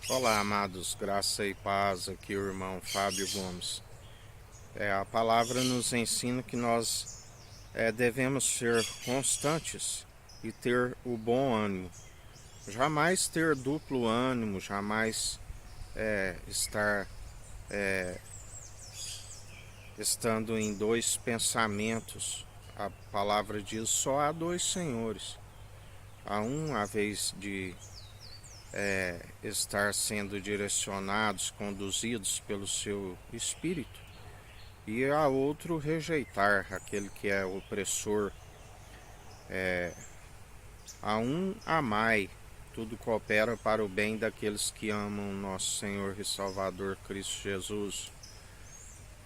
Olá, amados, graça e paz, aqui o irmão Fábio Gomes. A palavra nos ensina que nós devemos ser constantes e ter o bom ânimo. Jamais ter duplo ânimo, jamais estar estando em dois pensamentos. A palavra diz só há dois senhores. Há um a vez de estar sendo direcionados, conduzidos pelo seu espírito, e a outro rejeitar aquele que é opressor. A um amai, tudo coopera para o bem daqueles que amam nosso Senhor e Salvador Cristo Jesus.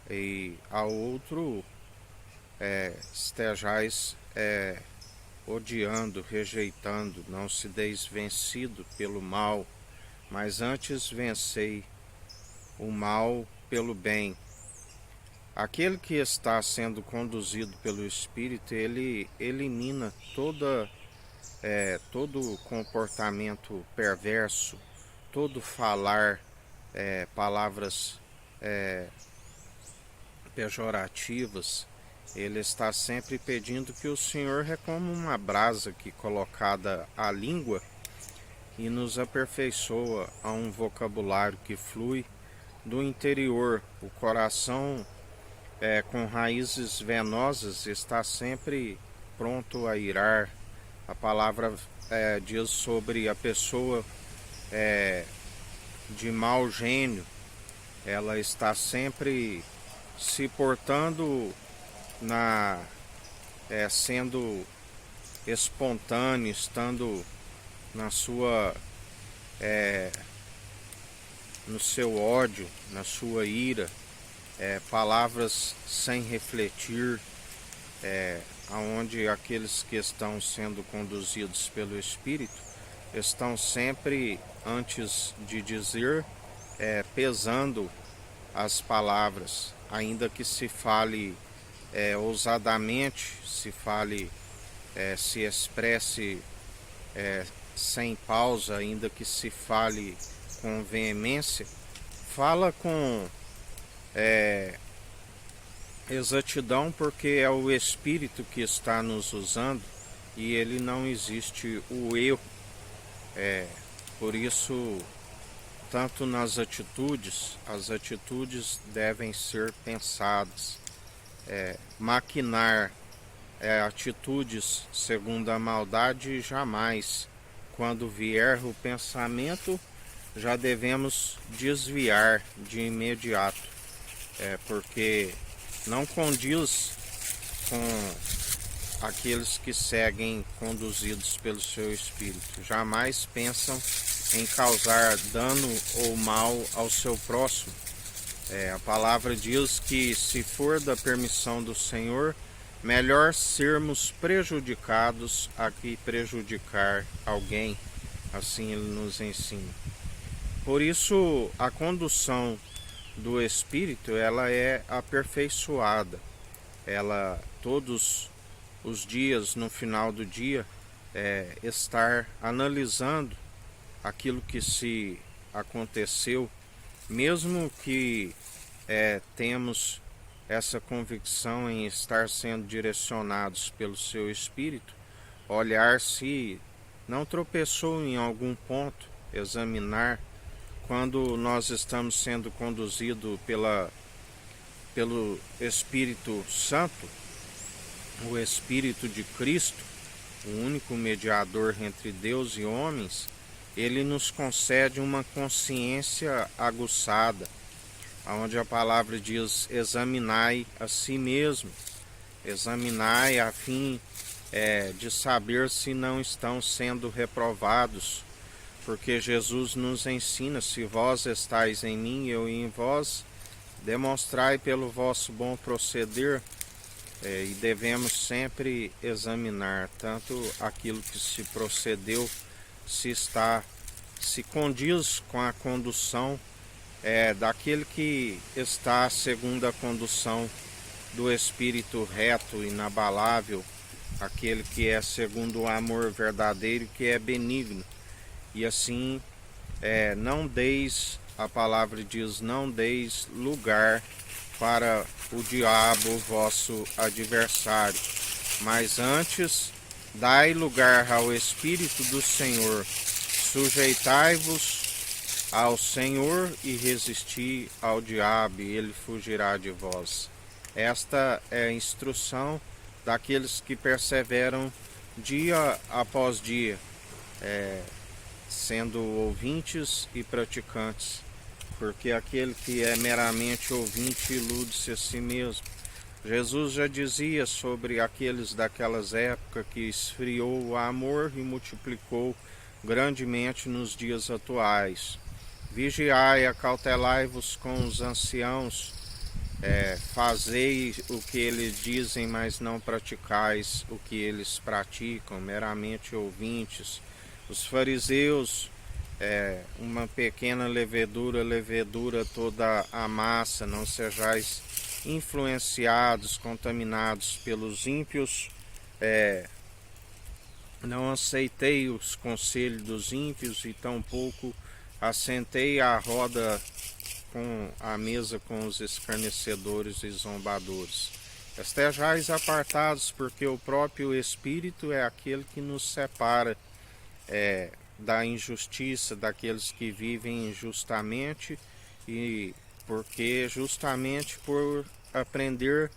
E a outro estejais odiando, rejeitando, não se deis vencido pelo mal, mas antes vencei o mal pelo bem. Aquele que está sendo conduzido pelo Espírito, ele elimina todo comportamento perverso, todo falar palavras pejorativas. Ele está sempre pedindo que o Senhor é como uma brasa que colocada à língua e nos aperfeiçoa a um vocabulário que flui do interior. O coração com raízes venosas está sempre pronto a irar. A palavra diz sobre a pessoa de mau gênio. Ela está sempre se portando sendo espontânea, estando na sua no seu ódio, na sua ira, palavras sem refletir, aonde aqueles que estão sendo conduzidos pelo Espírito estão sempre, antes de dizer, pesando as palavras, ainda que se fale ousadamente, se fale, se expresse sem pausa, ainda que se fale com veemência, fala com exatidão, porque é o Espírito que está nos usando e ele não existe o eu. Por isso, tanto nas atitudes, as atitudes devem ser pensadas. Maquinar atitudes segundo a maldade jamais. Quando vier o pensamento, já devemos desviar de imediato, porque não condiz com aqueles que seguem conduzidos pelo seu Espírito. Jamais pensam em causar dano ou mal ao seu próximo. A palavra diz que, se for da permissão do Senhor, melhor sermos prejudicados a que prejudicar alguém. Assim ele nos ensina. Por isso, a condução do Espírito, ela é aperfeiçoada. Ela, todos os dias, no final do dia, estar analisando aquilo que se aconteceu, mesmo que temos essa convicção em estar sendo direcionados pelo seu Espírito, olhar se não tropeçou em algum ponto, examinar. Quando nós estamos sendo conduzidos pelo Espírito Santo, o Espírito de Cristo, o único mediador entre Deus e homens, ele nos concede uma consciência aguçada, onde a palavra diz: examinai a si mesmo, examinai a fim de saber se não estão sendo reprovados, porque Jesus nos ensina: se vós estáis em mim e eu em vós, demonstrai pelo vosso bom proceder. E devemos sempre examinar tanto aquilo que se procedeu, se condiz com a condução daquele que está segundo a condução do Espírito reto, inabalável, aquele que é segundo o amor verdadeiro, que é benigno. E assim não deis, a palavra diz, não deis lugar para o diabo, vosso adversário, mas antes dai lugar ao Espírito do Senhor, sujeitai-vos ao Senhor e resisti ao diabo, e ele fugirá de vós. Esta é a instrução daqueles que perseveram dia após dia, sendo ouvintes e praticantes, porque aquele que é meramente ouvinte ilude-se a si mesmo. Jesus já dizia sobre aqueles daquelas épocas que esfriou o amor e multiplicou grandemente nos dias atuais. Vigiai, acautelai-vos com os anciãos, fazei o que eles dizem, mas não praticais o que eles praticam, meramente ouvintes. Os fariseus, uma pequena levedura toda a massa, não sejais influenciados, contaminados pelos ímpios, não aceitei os conselhos dos ímpios e tampouco assentei à roda com a mesa com os escarnecedores e zombadores. Estejais apartados, porque o próprio Espírito é aquele que nos separa da injustiça, daqueles que vivem injustamente, e porque justamente por aprender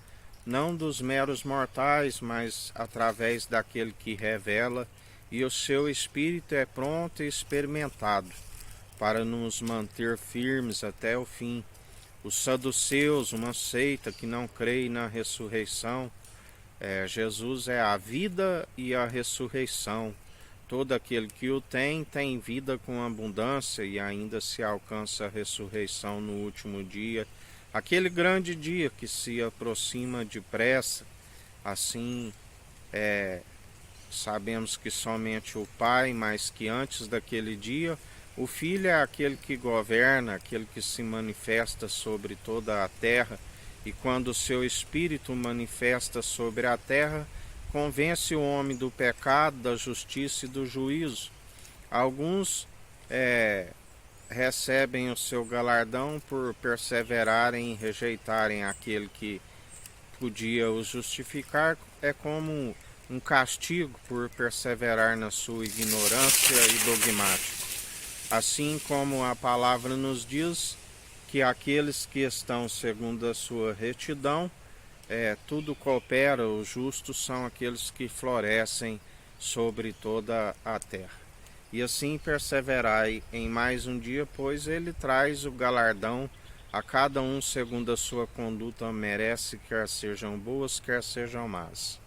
não dos meros mortais, mas através daquele que revela, e o seu Espírito é pronto e experimentado para nos manter firmes até o fim. Os saduceus, uma seita que não crê na ressurreição, Jesus é a vida e a ressurreição. Todo aquele que o tem vida com abundância e ainda se alcança a ressurreição no último dia, aquele grande dia que se aproxima depressa. Assim, sabemos que somente o Pai, mas que antes daquele dia, o Filho é aquele que governa, aquele que se manifesta sobre toda a terra, e quando o seu Espírito manifesta sobre a terra, convence o homem do pecado, da justiça e do juízo. Alguns recebem o seu galardão por perseverarem e rejeitarem aquele que podia os justificar, é como um castigo por perseverar na sua ignorância e dogmática. Assim como a palavra nos diz que aqueles que estão segundo a sua retidão, tudo coopera, os justos são aqueles que florescem sobre toda a terra. E assim perseverai em mais um dia, pois ele traz o galardão a cada um segundo a sua conduta merece, quer sejam boas, quer sejam más.